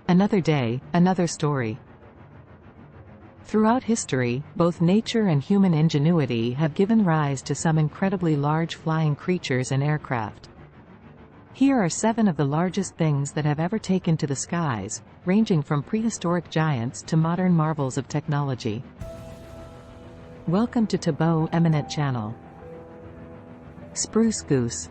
Another day, another story. Throughout history, both nature and human ingenuity have given rise to some incredibly large flying creatures and aircraft. Here are 7 of the largest things that have ever taken to the skies, ranging from prehistoric giants to modern marvels of technology. Welcome to Tabo Eminent Channel. Spruce Goose.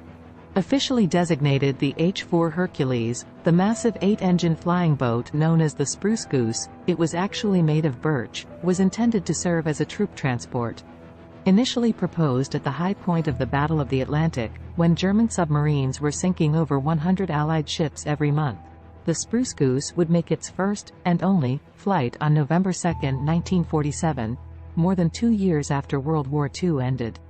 Officially designated the H-4 Hercules, the massive 8-engine flying boat known as the Spruce Goose, it was actually made of birch, was intended to serve as a troop transport. Initially proposed at the high point of the Battle of the Atlantic, when German submarines were sinking over 100 Allied ships every month, the Spruce Goose would make its first, and only, flight on November 2, 1947, more than 2 years after World War II ended.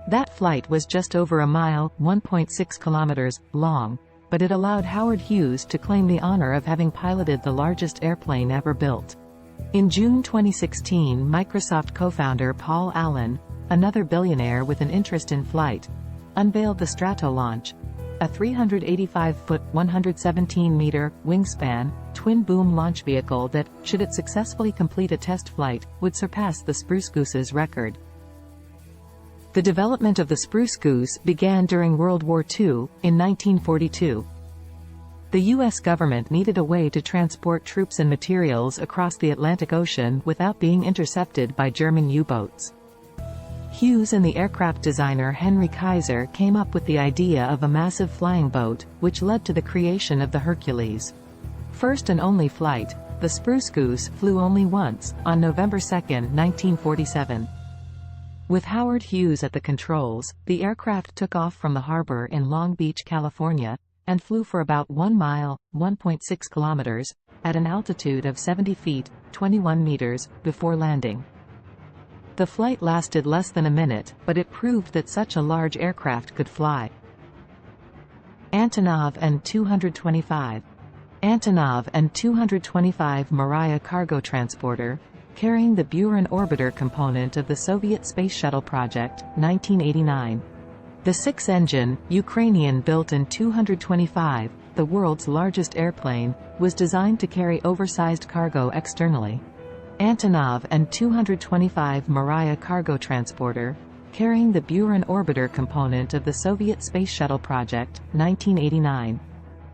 That flight was just over a mile, 1.6 kilometers, long, but it allowed Howard Hughes to claim the honor of having piloted the largest airplane ever built. In June 2016, Microsoft co-founder Paul Allen, another billionaire with an interest in flight, unveiled the Stratolaunch, a 385-foot, 117-meter, wingspan, twin-boom launch vehicle that, should it successfully complete a test flight, would surpass the Spruce Goose's record. The development of the Spruce Goose began during World War II, in 1942. The U.S. government needed a way to transport troops and materials across the Atlantic Ocean without being intercepted by German U-boats. Hughes and the aircraft designer Henry Kaiser came up with the idea of a massive flying boat, which led to the creation of the Hercules. First and only flight, the Spruce Goose flew only once, on November 2, 1947. With Howard Hughes at the controls, the aircraft took off from the harbor in Long Beach, California, and flew for about 1 mile, 1.6 kilometers, at an altitude of 70 feet, 21 meters, before landing. The flight lasted less than a minute, but it proved that such a large aircraft could fly. Antonov An-225 Antonov An-225 Mriya cargo transporter, carrying the Buran orbiter component of the Soviet space shuttle project, 1989. The 6-engine, Ukrainian-built An-225, the world's largest airplane, was designed to carry oversized cargo externally. Antonov An-225 Mriya cargo transporter, carrying the Buran orbiter component of the Soviet space shuttle project, 1989.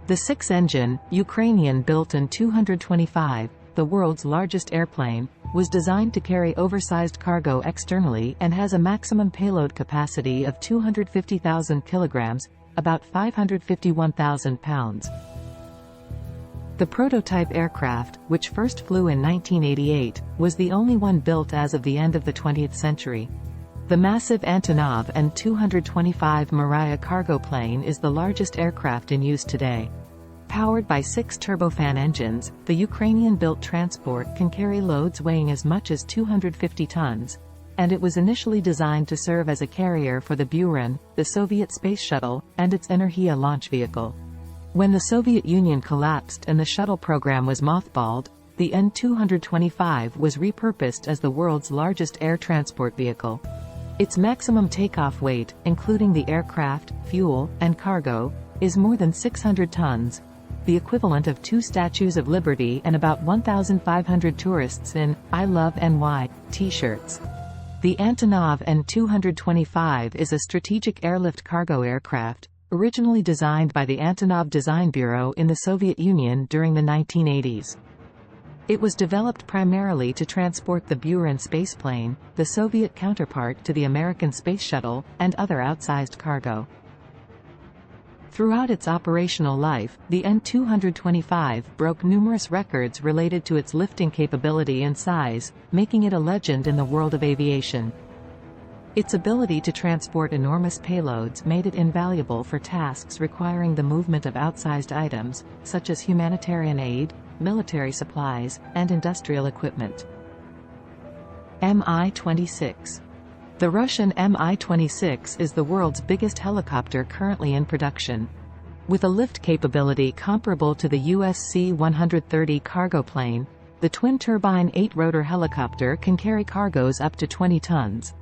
The 6-engine, Ukrainian-built An-225, the world's largest airplane, was designed to carry oversized cargo externally and has a maximum payload capacity of 250,000 kilograms, about 551,000 pounds. The prototype aircraft, which first flew in 1988, was the only one built as of the end of the 20th century. The massive Antonov An-225 Mriya cargo plane is the largest aircraft in use today. Powered by 6 turbofan engines, the Ukrainian-built transport can carry loads weighing as much as 250 tons, and it was initially designed to serve as a carrier for the Buran, the Soviet space shuttle, and its Energia launch vehicle. When the Soviet Union collapsed and the shuttle program was mothballed, the An-225 was repurposed as the world's largest air transport vehicle. Its maximum takeoff weight, including the aircraft, fuel, and cargo, is more than 600 tons, the equivalent of 2 Statues of Liberty and about 1,500 tourists in "I Love NY" t-shirts. The Antonov An-225 is a strategic airlift cargo aircraft, originally designed by the Antonov Design Bureau in the Soviet Union during the 1980s. It was developed primarily to transport the Buran spaceplane, the Soviet counterpart to the American space shuttle, and other outsized cargo. Throughout its operational life, the An-225 broke numerous records related to its lifting capability and size, making it a legend in the world of aviation. Its ability to transport enormous payloads made it invaluable for tasks requiring the movement of outsized items, such as humanitarian aid, military supplies, and industrial equipment. Mi-26. The Russian Mi-26 is the world's biggest helicopter currently in production. With a lift capability comparable to the US C-130 cargo plane, the twin-turbine 8-rotor helicopter can carry cargoes up to 20 tons.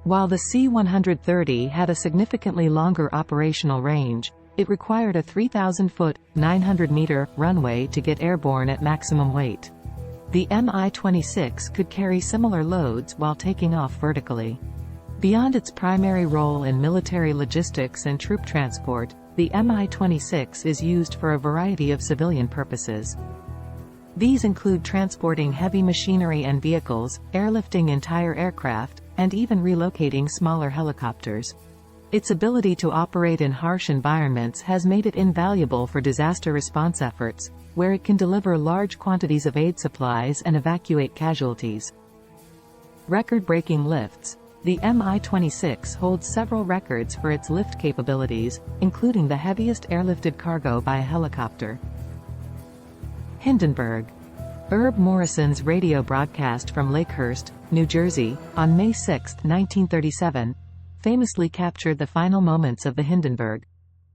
While the C-130 had a significantly longer operational range, It required a 3,000-foot, 900-meter runway to get airborne at maximum weight. The Mi-26 could carry similar loads while taking off vertically. Beyond its primary role in military logistics and troop transport, the Mi-26 is used for a variety of civilian purposes. These include transporting heavy machinery and vehicles, airlifting entire aircraft, and even relocating smaller helicopters. Its ability to operate in harsh environments has made it invaluable for disaster response efforts, where it can deliver large quantities of aid supplies and evacuate casualties. Record-breaking lifts. The Mi-26 holds several records for its lift capabilities, including the heaviest airlifted cargo by a helicopter. Hindenburg. Herb Morrison's radio broadcast from Lakehurst, New Jersey, on May 6, 1937, famously captured the final moments of the Hindenburg.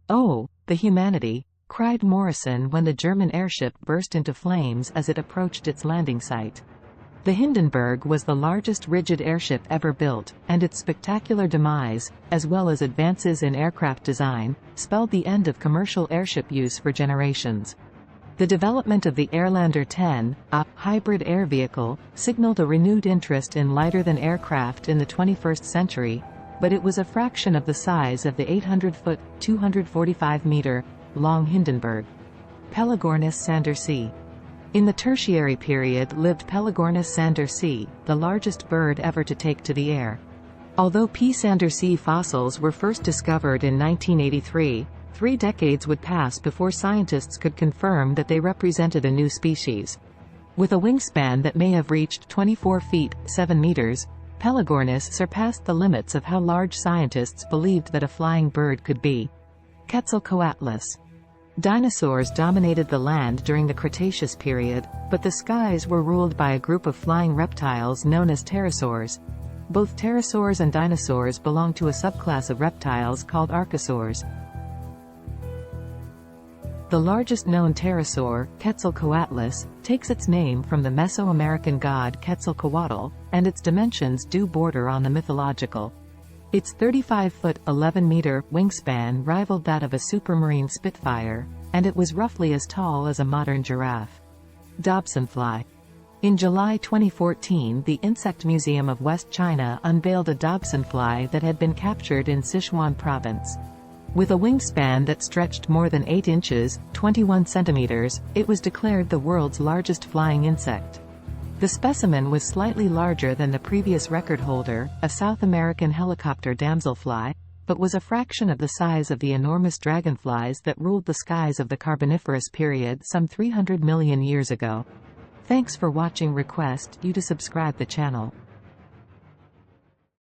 "Oh, the humanity," cried Morrison when the German airship burst into flames as it approached its landing site. The Hindenburg was the largest rigid airship ever built, and its spectacular demise, as well as advances in aircraft design, spelled the end of commercial airship use for generations. The development of the Airlander 10, a hybrid air vehicle, signaled a renewed interest in lighter-than-air aircraft in the 21st century, but it was a fraction of the size of the 800-foot, 245-meter, long Hindenburg. Pelagornis sandersi. In the Tertiary period lived Pelagornis sandersi, the largest bird ever to take to the air. Although P. sandersi fossils were first discovered in 1983, 3 decades would pass before scientists could confirm that they represented a new species. With a wingspan that may have reached 24 feet, 7 meters, Pelagornis surpassed the limits of how large scientists believed that a flying bird could be. Quetzalcoatlus. Dinosaurs dominated the land during the Cretaceous period, but the skies were ruled by a group of flying reptiles known as pterosaurs. Both pterosaurs and dinosaurs belong to a subclass of reptiles called archosaurs. The largest known pterosaur, Quetzalcoatlus, takes its name from the Mesoamerican god Quetzalcoatl, and its dimensions do border on the mythological. Its 35-foot, 11-meter wingspan rivaled that of a supermarine Spitfire, and it was roughly as tall as a modern giraffe. Dobsonfly. In July 2014, the Insect Museum of West China unveiled a dobsonfly that had been captured in Sichuan province. With a wingspan that stretched more than 8 inches, 21 centimeters, it was declared the world's largest flying insect. The specimen was slightly larger than the previous record holder, a South American helicopter damselfly, but was a fraction of the size of the enormous dragonflies that ruled the skies of the Carboniferous period some 300 million years ago. Thanks for watching. Request you to subscribe the channel.